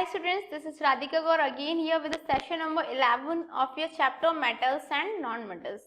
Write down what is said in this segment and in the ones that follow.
students, this is Radhika Gaur again here with the session number 11 of your chapter metals and non-metals.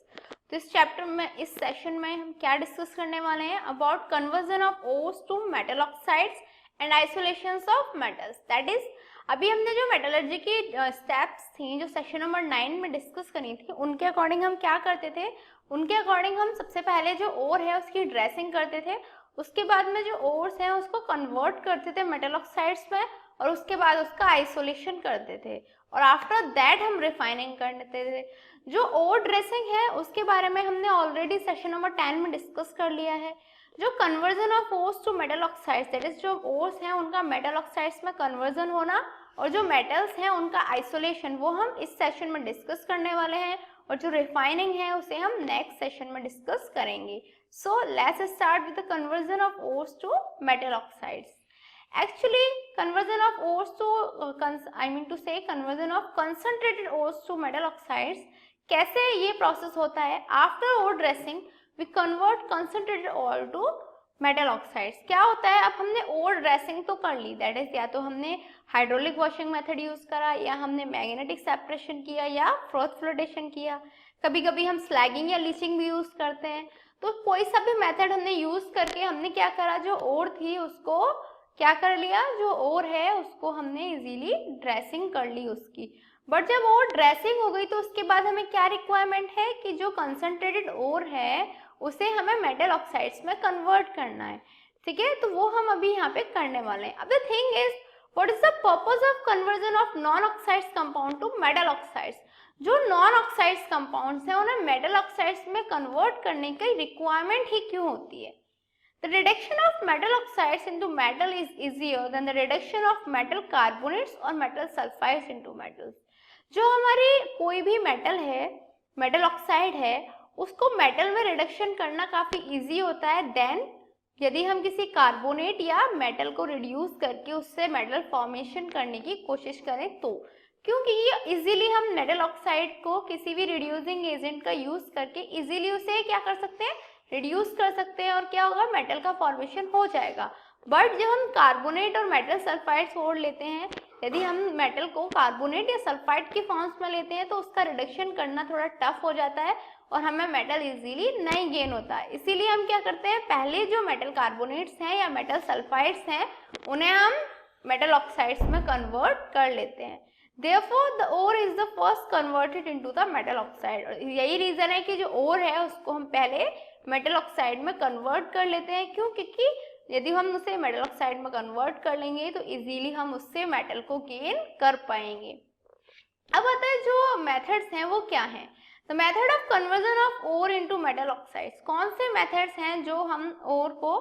तो इस chapter में, इस session में हम क्या डिस्कस करने वाले हैं? About conversion of ores to metal oxides and isolations of metals. That is, अभी हमने जो मेटलर्जी की स्टेप्स थी जो सेशन नंबर 9 में डिस्कस करी थी, उनके अकॉर्डिंग हम क्या करते थे? उनके अकॉर्डिंग हम सबसे पहले जो ओर है उसकी ड्रेसिंग करते थे, उसके बाद में जो ओर्स हैं उसको कन्वर्ट करते थे मेटल ऑक्साइड्स में, और उसके बाद उसका आइसोलेशन करते थे, और आफ्टर दैट हम रिफाइनिंग करते थे. जो ओर ड्रेसिंग है उसके बारे में हमने ऑलरेडी सेशन नंबर 10 में डिस्कस कर लिया है. जो conversion of ores to metal oxides, that is जो ओर्स हैं उनका मेटल ऑक्साइड्स में कन्वर्जन होना, और जो मेटल्स हैं उनका आइसोलेशन, वो हम इस सेशन में डिस्कस करने वाले हैं, और जो रिफाइनिंग है उसे हम नेक्स्ट सेशन में डिस्कस करेंगे. So let's start with the conversion of ores to metal oxides. Actually, conversion of ores to conversion of concentrated ores to metal oxides, कैसे ये प्रोसेस होता है? After ore dressing we convert concentrated ore to metal oxides. क्या होता है, अब हमने ओर dressing तो कर ली, दैट इज या तो हमने हाइड्रोलिक वॉशिंग मेथड यूज करा, या हमने मैग्नेटिक सेपरेशन किया, या फ्रोथ फ्लोटेशन किया. कभी कभी हम स्लैगिंग या लीचिंग भी यूज करते हैं. तो कोई सा भी मेथड हमने यूज करके हमने क्या करा, जो ओर थी उसको क्या कर लिया, जो ओर है उसको हमने इजीली ड्रेसिंग कर ली उसकी. बट जब ओर ड्रेसिंग हो गई तो उसके बाद हमें क्या रिक्वायरमेंट है कि जो कंसंट्रेटेड ओर है उसे हमें मेटल ऑक्साइड्स में कन्वर्ट करना है. ठीक है, तो वो हम अभी यहाँ पे करने वाले हैं. अब the thing is, what is the purpose of conversion of non oxides compound to metal oxides? जो नॉन ऑक्साइड्स कंपाउंड्स हैं उन्हें मेटल ऑक्साइड्स में कन्वर्ट करने की रिक्वायरमेंट ही क्यों होती है? The reduction of metal oxides into metal is easier than the reduction of metal carbonates or metal sulfides into metals. जो हमारी कोई भी मेटल है, मेटल ऑक्साइड है, उसको मेटल में रिडक्शन करना काफी इजी होता है देन यदि हम किसी कार्बोनेट या मेटल को रिड्यूस करके उससे मेटल फॉर्मेशन करने की कोशिश करें तो. क्योंकि ये इजीली हम मेटल ऑक्साइड को किसी भी रिड्यूसिंग एजेंट का यूज करके इजीली उसे क्या कर सकते हैं, रिड्यूस कर सकते हैं, और क्या होगा, मेटल का फॉर्मेशन हो जाएगा. बट जब हम कार्बोनेट और मेटल सल्फाइड छोड़ लेते हैं, यदि हम मेटल को कार्बोनेट या सल्फाइड के फॉर्म्स में लेते हैं तो उसका रिडक्शन करना थोड़ा टफ हो जाता है और हमें मेटल इजीली नहीं गेन होता है. इसीलिए हम क्या करते हैं, पहले जो मेटल कार्बोनेट्स हैं या मेटल सल्फाइड्स हैं उन्हें हम मेटल ऑक्साइड्स में कन्वर्ट कर लेते हैं. Therefore, the ore is the first converted into the metal oxide. यही रीजन है कि जो ओर है उसको हम पहले मेटल ऑक्साइड में कन्वर्ट कर लेते हैं. क्यों? क्योंकि यदि हम उसे मेटल ऑक्साइड में कन्वर्ट कर लेंगे तो इजीली हम उससे मेटल को गेन कर पाएंगे. अब आता है जो मेथड्स हैं वो क्या हैं. The method of conversion of ore into metal oxides. कौन से मेथड्स हैं जो हम ओर को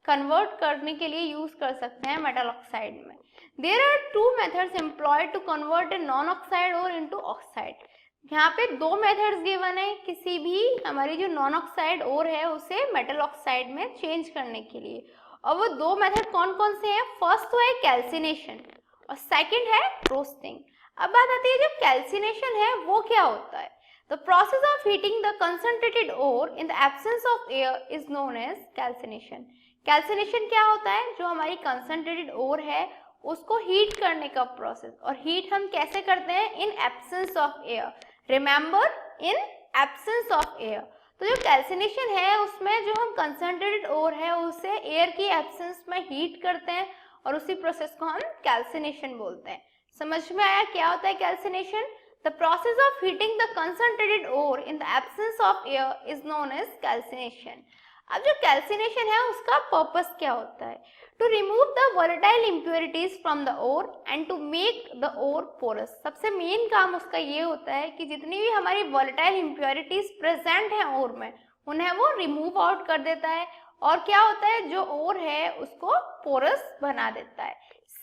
कन्वर्ट करने के लिए यूज कर सकते हैं मेटल ऑक्साइड में? There are two methods employed to convert a non-oxide ore into oxide. यहाँ पे दो मेथड्स गिवन है किसी भी हमारी जो नॉन ऑक्साइड ओर है उसे मेटल ऑक्साइड में चेंज करने के लिए, और वो दो मेथड कौन कौन से हैं? फर्स्ट तो है कैल्सिनेशन और सेकंड है रोस्टिंग. अब बात आती है जो कैल्सिनेशन है वो क्या होता है. The process of heating the concentrated ore in the absence of air is known as calcination. Calcination क्या होता है? जो हमारी कंसंट्रेटेड ओर है उसको हीट करने का प्रोसेस, और हीट हम कैसे करते हैं? In absence of air. Remember, in absence of air. तो जो कैल्सिनेशन है उसमें जो हम कंसंट्रेटेड ओर है उसे एयर की एब्सेंस में हीट करते हैं, और उसी प्रोसेस को हम कैल्सिनेशन बोलते हैं. समझ में आया क्या होता है calcination? The process of heating the concentrated ore in the absence of air is known as calcination. अब जो कैल्सिनेशन है उसका पर्पस क्या होता है? To remove the volatile impurities from the ore and to make the ore porous. सबसे main काम उसका ये होता है कि जितनी भी हमारी volatile impurities प्रेजेंट हैं ओर में उन्हें वो रिमूव आउट कर देता है, और क्या होता है, जो ओर है उसको पोरस बना देता है.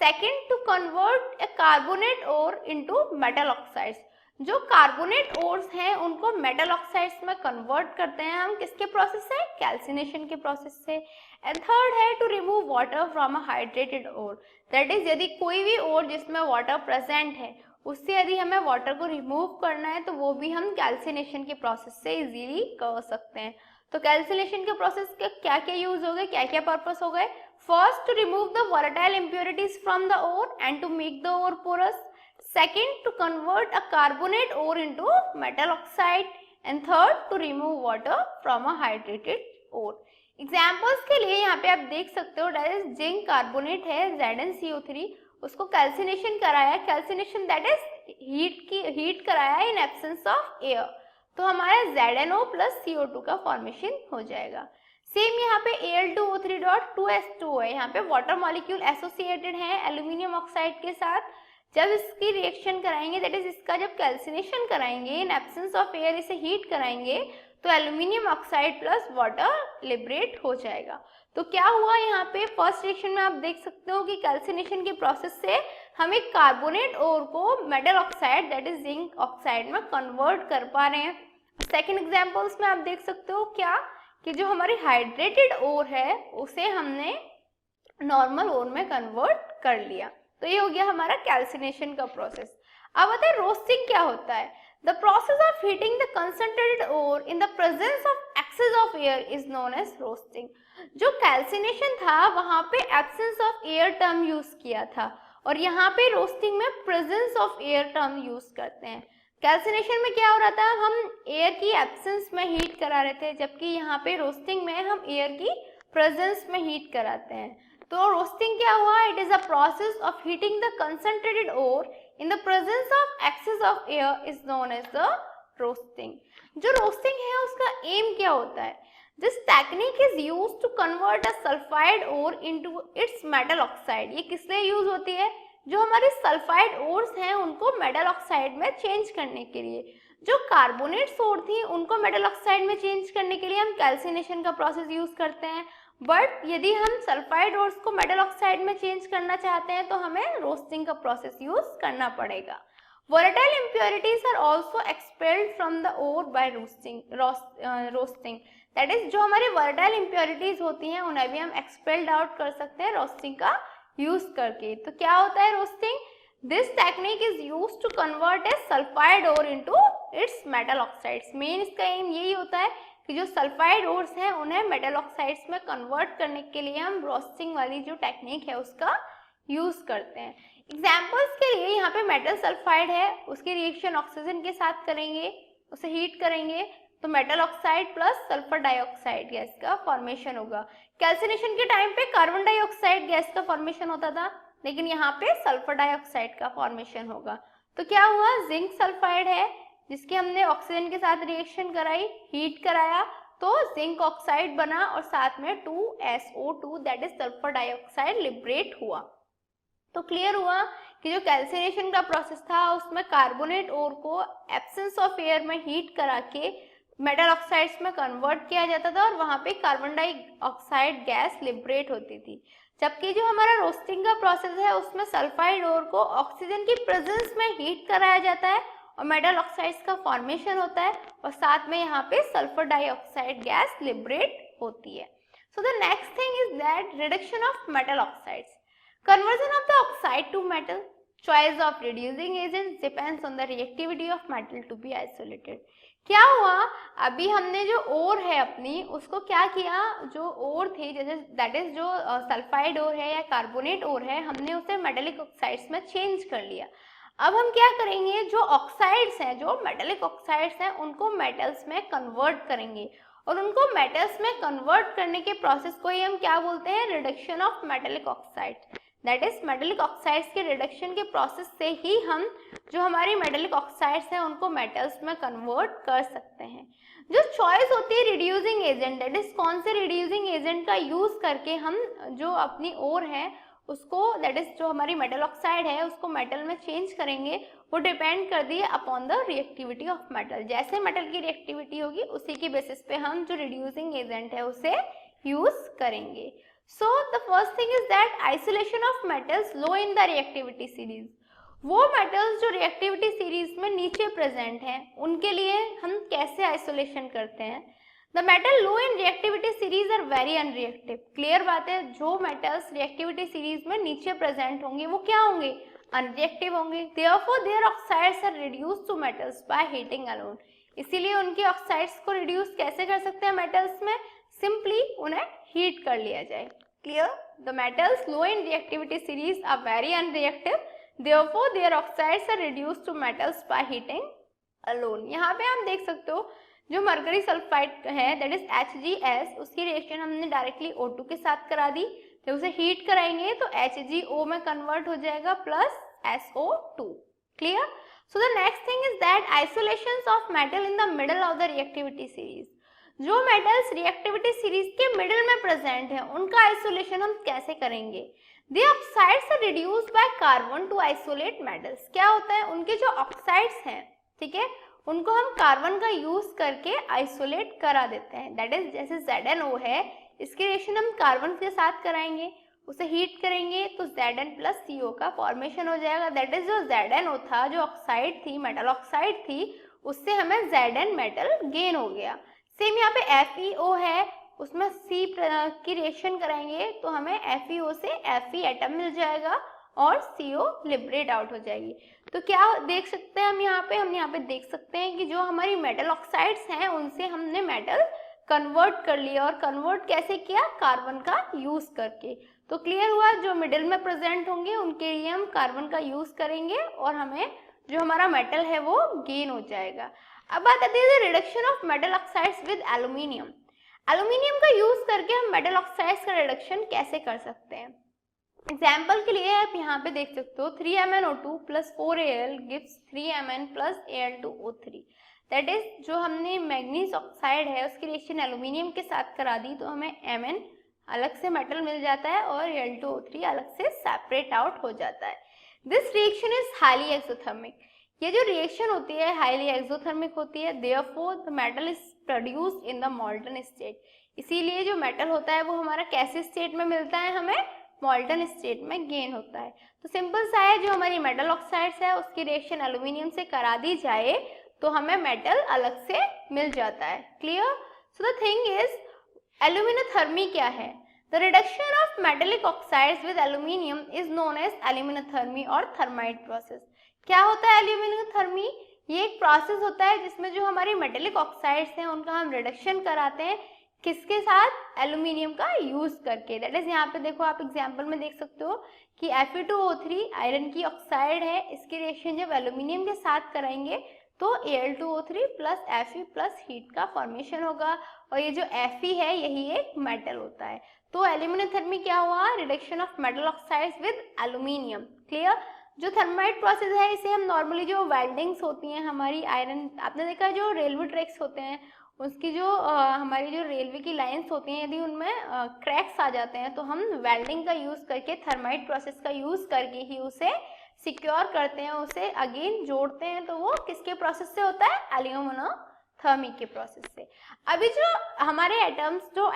Second, to convert a carbonate ore into metal oxides. जो कार्बोनेट ओर्स हैं उनको मेटल ऑक्साइड्स में कन्वर्ट करते हैं हम किसके प्रोसेस से? कैल्सिनेशन के प्रोसेस से. एंड थर्ड है to remove water from a hydrated ore. That is, यदि कोई भी ओर जिसमें वाटर प्रेजेंट है उससे यदि हमें वाटर को रिमूव करना है तो वो भी हम कैल्सिनेशन के प्रोसेस से इजीली कर सकते हैं. तो कैल्सिनेशन के प्रोसेस के क्या क्या यूज हो गए, क्या क्या पर्पस हो गए? First, to remove the volatile impurities from the ore and to make the ore porous. Second, to convert a carbonate ore into metal oxide. And third, to remove water from a hydrated ore. Examples के लिए यहाँ पे आप देख सकते हो, that is zinc carbonate है ZnCO3, उसको कैल्सिनेशन कराया, कैल्सिनेशन दैट इज हीट कराया इन एब्सेंस ऑफ एयर, तो हमारा ZnO प्लस CO2 का फॉर्मेशन हो जाएगा। सेम यहाँ पे Al2O3.2H2O है, यहाँ पे वाटर मॉलिक्यूल एसोसिएटेड है एल्यूमिनियम ऑक्साइड के साथ। जब इसकी रिएक्शन कराएंगे, दैट इज इसका जब कैल्सिनेशन कराएंगे इन एब्सेंस ऑफ एयर, इसे हीट कराएंगे, तो aluminium oxide plus water liberate हो जाएगा। तो क्या हुआ यहाँ पे फर्स्ट रिएक्शन में, आप देख सकते हो कि कैल्सिनेशन के प्रोसेस से हम एक कार्बोनेट ओर को metal oxide that is zinc oxide में कन्वर्ट कर पा रहे हैं। सेकेंड एग्जाम्पल्स में आप देख सकते हो क्या कि जो हमारी हाइड्रेटेड ओर है उसे हमने नॉर्मल ओर में कन्वर्ट कर लिया। तो ये हो गया हमारा कैल्सिनेशन का प्रोसेस। अब आता है रोस्टिंग क्या होता है। The process of heating the concentrated ore in the presence of excess of air is known as roasting. जो कैल्सिनेशन था वहां पे absence of air term use किया था, और यहाँ पे रोस्टिंग में presence of air term use करते हैं। कैल्सिनेशन में क्या हो रहा था, हम एयर की एब्सेंस में हीट करा रहे थे, जबकि यहाँ पे रोस्टिंग में हम एयर की प्रेजेंस में हीट कराते हैं। तो रोस्टिंग क्या हुआ, it is a process of heating the concentrated ore in the presence of excess of air is known as the roasting. जो रोस्टिंग है उसका एम क्या होता है, this technique is used to convert a sulphide ore into its metal oxide. ये किस लिए use होती है, जो हमारे सल्फाइड ओर्स हैं उनको मेटल ऑक्साइड में चेंज करने के लिए। जो कार्बोनेट्स ओर थी उनको मेटल ऑक्साइड में चेंज करने के लिए हम कैल्सिनेशन का प्रोसेस यूज करते हैं, बट यदि हम सल्फाइड ओर्स को मेटल ऑक्साइड में चेंज करना चाहते हैं तो हमें रोस्टिंग का प्रोसेस यूज करना पड़ेगा। Volatile impurities are also expelled from the ore by roasting. That is, जो हमारी volatile impurities होती हैं उन्हें भी हम expelled out कर सकते हैं रोस्टिंग का यूज करके। तो क्या होता है roasting, this technique is use to convert a sulphide ore into its metal oxides. Main इसका एम यही होता है कि जो सल्फाइड ओर्स हैं उन्हें मेटल ऑक्साइड्स में कन्वर्ट करने के लिए हम रोस्टिंग वाली जो टेक्निक है उसका यूज करते हैं। एग्जाम्पल्स के लिए यहाँ पे मेटल सल्फाइड है, उसकी रिएक्शन ऑक्सीजन के साथ करेंगे, उसे हीट करेंगे तो metal oxide plus sulphur dioxide gas का फॉर्मेशन होगा। कैल्सिनेशन के टाइम पे कार्बन डाइऑक्साइड गैस का फॉर्मेशन होता था, लेकिन यहाँ पे सल्फर डाइऑक्साइड का फॉर्मेशन होगा। तो क्या हुआ, जिंक सल्फाइड है जिसकी हमने ऑक्सीजन के साथ रिएक्शन कराई, हीट कराया तो जिंक ऑक्साइड बना और साथ में 2SO2 that is sulphur dioxide liberate हुआ। तो क्लियर हुआ कि जो कैल्सिनेशन का प्रोसेस था उसमें कार्बोनेट ओर को एब्सेंस ऑफ एयर में हीट करा के मेटल ऑक्साइड्स में कन्वर्ट किया जाता था और वहां पे कार्बन डाइऑक्साइड गैस लिबरेट होती थी। जबकि जो हमारा रोस्टिंग का प्रोसेस है उसमें सल्फाइड ओर को ऑक्सीजन की प्रेजेंस में हीट कराया जाता है और मेटल ऑक्साइड्स का फॉर्मेशन होता है और साथ में यहाँ पे सल्फर डाइऑक्साइड गैस लिबरेट होती है। So the next thing is that reduction of metal oxides, conversion of the oxide to metal. Choice of reducing agents depends on the reactivity of metal to be isolated. क्या हुआ, अभी हमने जो ओर है अपनी उसको क्या किया, जो ओर थी जैसे दैट इज जो सल्फाइड ओर है या कार्बोनेट ओर है, हमने उसे मेटेलिक ऑक्साइड्स में चेंज कर लिया। अब हम क्या करेंगे, जो ऑक्साइड्स हैं, जो मेटेलिक ऑक्साइड्स हैं उनको मेटल्स में कन्वर्ट करेंगे और उनको मेटल्स में कन्वर्ट करने के प्रोसेस को ही हम क्या बोलते हैं, reduction of metallic oxide. That is metallic oxides के रिडक्शन के प्रोसेस से ही हम जो हमारी मेटेलिक ऑक्साइड्स हैं उनको मेटल्स में कन्वर्ट कर सकते हैं। जो चॉइस होती है रिड्यूसिंग एजेंट, दैट इज कौन से रिड्यूसिंग एजेंट का यूज करके हम जो अपनी ओर है उसको, दैट इज जो हमारी मेटल ऑक्साइड है उसको मेटल में चेंज करेंगे, वो डिपेंड कर दिए upon the reactivity of metal. जैसे मेटल की रिएक्टिविटी होगी उसी की बेसिस पे हम जो रिड्यूसिंग एजेंट है उसे यूज करेंगे। So the first thing is that isolation of metals low in the reactivity series. वो metals जो reactivity series में नीचे present हैं उनके लिए हम कैसे isolation करते हैं। The metal low in reactivity series are very unreactive. Clear बात है, जो metals reactivity series में नीचे present होंगे वो क्या होंगे, unreactive होंगे। Therefore their oxides are reduced to metals by heating alone. इसीलिए उनके oxides को reduce कैसे कर सकते हैं metals में, सिंपली उन्हें हीट कर लिया जाए। Clear? The metals low in reactivity series are very unreactive. Therefore, their oxides are reduced to metals by heating alone. यहाँ पे हम देख सकते हो जो मरकरी सल्फाइड है दैट इज HgS, उसकी रिएक्शन हमने डायरेक्टली O2 के साथ करा दी. जब उसे हीट कराएंगे तो HgO में कन्वर्ट हो जाएगा plus SO2. Clear? So the next thing is that isolations of metal in the middle of the reactivity series. जो मेटल्स रिएक्टिविटी सीरीज के मिडिल में प्रेजेंट है उनका आइसोलेशन हम कैसे करेंगे? They oxides are reduced by carbon to isolate metals. क्या होता है, उनके जो ऑक्साइड्स हैं, ठीक है, उनको हम कार्बन का यूज करके आइसोलेट करा देते हैं. दैट इज जैसे ZnO है, इसकी रिएक्शन हम कार्बन के साथ कराएंगे, उसे हीट करेंगे तो Zn प्लस CO का फॉर्मेशन हो जाएगा. दैट इज जो ZnO था, जो ऑक्साइड थी, मेटल ऑक्साइड थी, उससे हमें Zn मेटल गेन हो गया. सेम यहाँ पे FeO है, उसमें C की रिएक्शन कराएंगे तो हमें FeO से Fe एटम मिल जाएगा और CO लिबरेट आउट हो जाएगी. तो क्या देख सकते हैं हम यहाँ पे देख सकते हैं कि जो हमारी मेटल ऑक्साइड्स हैं उनसे हमने मेटल कन्वर्ट कर लिया. और कन्वर्ट कैसे किया? कार्बन का यूज करके. तो क्लियर हुआ, जो मिडिल में प्रेजेंट होंगे उनके लिए हम कार्बन का यूज करेंगे और हमें जो हमारा मेटल है वो गेन हो जाएगा. अब बात आती है reduction of metal oxides with aluminium. Aluminium का यूज करके हम मेटल ऑक्साइड्स का रिडक्शन कैसे कर सकते हैं? एग्जाम्पल के लिए आप यहाँ पे देख सकते हो 3MnO2 plus 4Al gives 3Mn plus Al2O3. That is जो हमने मैग्नीज ऑक्साइड है उसकी रिएक्शन एल्यूमिनियम के साथ करा दी तो हमें Mn अलग से मेटल मिल जाता है और Al2O3 अलग से सेपरेट आउट हो जाता है. This reaction is highly exothermic. ये जो रिएक्शन होती है हाईली एक्सोथर्मिक होती है. Therefore the metal is produced in the मॉल्टन state. इसीलिए जो मेटल होता है वो हमारा कैसे स्टेट में मिलता है? हमें मॉल्टन स्टेट में गेन होता है. तो सिंपल सा है, जो हमारी मेटल ऑक्साइड्स है उसकी रिएक्शन एल्यूमिनियम से करा दी जाए तो हमें मेटल अलग से मिल जाता है. Clear? So the thing is aluminothermy क्या है? The reduction of metallic oxides with aluminium is known as aluminothermy और थर्माइट प्रोसेस. क्या होता है एल्यूमिनोथर्मी? ये एक प्रोसेस होता है जिसमें जो हमारी मेटेलिक ऑक्साइड्स हैं उनका हम रिडक्शन कराते हैं. किसके साथ? एल्यूमिनियम का यूज करके. दैट इज यहाँ पे देखो, आप एग्जांपल में देख सकते हो कि Fe2O3 आयरन की ऑक्साइड है, इसकी रिएक्शन जब एल्यूमिनियम के साथ कराएंगे तो Al2O3 plus Fe plus heat का फॉर्मेशन होगा और ये जो Fe है यही एक मेटल होता है. तो एल्यूमिनोथर्मी क्या हुआ? Reduction of metal oxides with aluminium. Clear? जो थर्माइट प्रोसेस है इसे हम नॉर्मली जो वेल्डिंग्स होती हैं हमारी आयरन, आपने देखा है जो रेलवे ट्रैक्स होते हैं उसकी जो हमारी जो रेलवे की लाइंस होती हैं यदि उनमें क्रैक्स आ जाते हैं तो हम वेल्डिंग का यूज करके, थर्माइट प्रोसेस का यूज करके ही उसे सिक्योर करते हैं, उसे अगेन जोड़ते हैं. तो वो किसके प्रोसेस से होता है? एल्यूमिनोथर्मी के प्रोसेस से. अभी जो हमारे एटम्स जो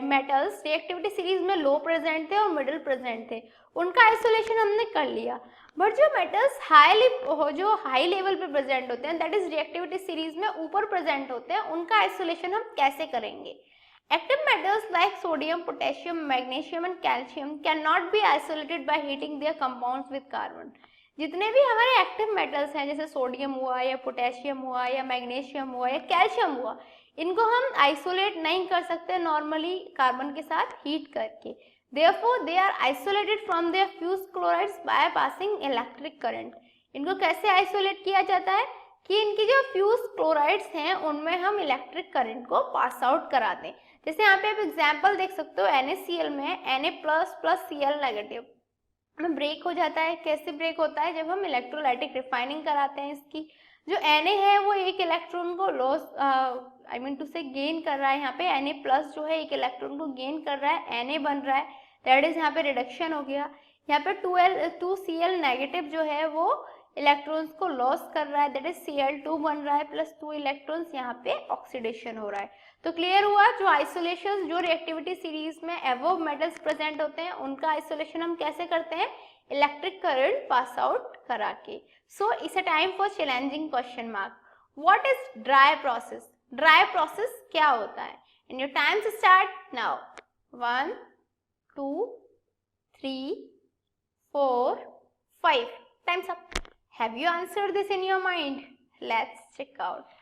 मेटल्स रिएक्टिविटी सीरीज में लो प्रेजेंट थे और मिडिल प्रेजेंट थे उनका आइसोलेशन हमने कर लिया. बट जो मेटल्स हाई लेवल पे प्रेजेंट होते हैं दैट इज रिएक्टिविटी सीरीज में ऊपर प्रेजेंट होते हैं, उनका आइसोलेशन हम कैसे करेंगे? Active metals like sodium, potassium, magnesium and calcium can not be isolated by heating there compounds with carbon. जितने भी हमारे एक्टिव मेटल्स हैं जैसे सोडियम हुआ या पोटेशियम हुआ या मैग्नीशियम हुआ या कैल्शियम हुआ, इनको हम आइसोलेट नहीं कर सकते नॉर्मली कार्बन के साथ हीट करके. Therefore, they are isolated from their fused chlorides by passing electric current. इनको कैसे आइसोलेट किया जाता है कि इनकी जो फ्यूज क्लोराइड्स हैं उनमें हम इलेक्ट्रिक करंट को पास आउट कराते हैं. जैसे यहाँ पे आप एग्जांपल देख सकते हो NaCl में Na प्लस Cl नेगेटिव में ब्रेक हो जाता है. कैसे ब्रेक होता है? जब हम इलेक्ट्रोलाइटिक रिफाइनिंग कराते हैं. इसकी जो Na है वो एक इलेक्ट्रॉन को लॉस टू से गेन कर रहा है. यहाँ पे Na प्लस जो है एक इलेक्ट्रॉन को गेन कर रहा है, Na बन रहा है. दैट इज यहाँ पे रिडक्शन हो गया. यहाँ पे 2Cl नेगेटिव जो है वो इलेक्ट्रॉन्स को लॉस कर रहा है, दैट इज Cl2 बन रहा है प्लस 2 इलेक्ट्रॉन्स यहाँ पे ऑक्सीडेशन हो रहा है. तो क्लियर हुआ, जो आइसोलेशन जो रिएक्टिविटी सीरीज में एबव मेटल्स प्रेजेंट होते हैं उनका आइसोलेशन हम कैसे करते हैं? इलेक्ट्रिक करंट पास आउट करा के. So it's a time for challenging question mark. What is dry process? Dry process क्या होता है? And your time's start now. 1 2 3 4 5 time's up. Have you answered this in your mind? Let's check out.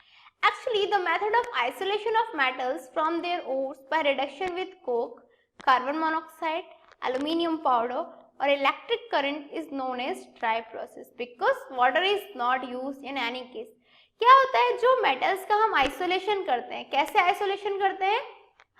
Actually, the method of isolation of metals from their ores by reduction with coke carbon monoxide, aluminium powder और electric current is known as dry process because water is not use in any case. क्या होता है, जो metals का हम isolation करते हैं, कैसे आइसोलेशन करते हैं,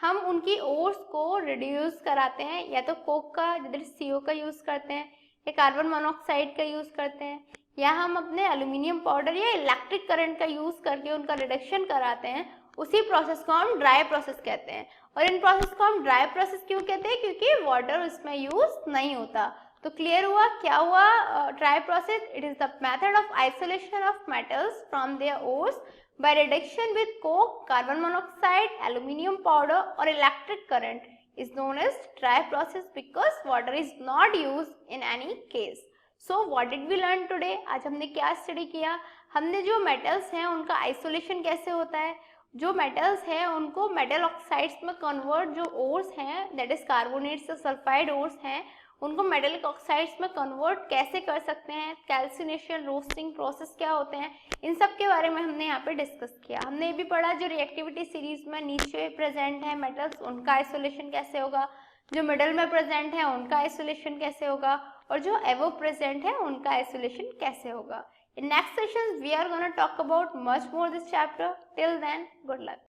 हम उनकी ओर्स को रिड्यूस कराते हैं, या तो कोक का CO का यूज करते हैं, या कार्बन मोनोऑक्साइड का यूज करते हैं, या हम अपने एल्यूमिनियम पाउडर या इलेक्ट्रिक करंट का यूज करके उनका रिडक्शन कराते हैं। उसी प्रोसेस को हम ड्राई प्रोसेस कहते हैं। और इन प्रोसेस को हम ड्राई प्रोसेस क्यों कहते हैं, क्योंकि वाटर उसमें यूज नहीं होता। तो क्लियर हुआ क्या हुआ dry process? It is the method of isolation of metals from their ores by reduction with coke, carbon monoxide, aluminium powder or electric current is known as dry process because water is not used in any case. So what did we learn today? आज हमने क्या study किया? हमने जो metals हैं उनका isolation कैसे होता है, जो मेटल्स हैं उनको मेटल ऑक्साइड्स में कन्वर्ट, जो ओर्स हैं दैट इज कार्बोनेट्स और सल्फाइड ओर्स हैं, उनको मेटलिक ऑक्साइड्स में कन्वर्ट कैसे कर सकते हैं, कैल्सिनेशन, रोस्टिंग प्रोसेस क्या होते हैं, इन सब के बारे में हमने यहाँ पे डिस्कस किया। हमने ये भी पढ़ा जो रिएक्टिविटी सीरीज में नीचे प्रेजेंट है मेटल्स, उनका आइसोलेशन कैसे होगा, जो मिडल में प्रेजेंट है उनका आइसोलेशन कैसे होगा, और जो एबव प्रेजेंट है उनका आइसोलेशन कैसे होगा। In next sessions we are going to talk about much more this chapter. Till then, good luck.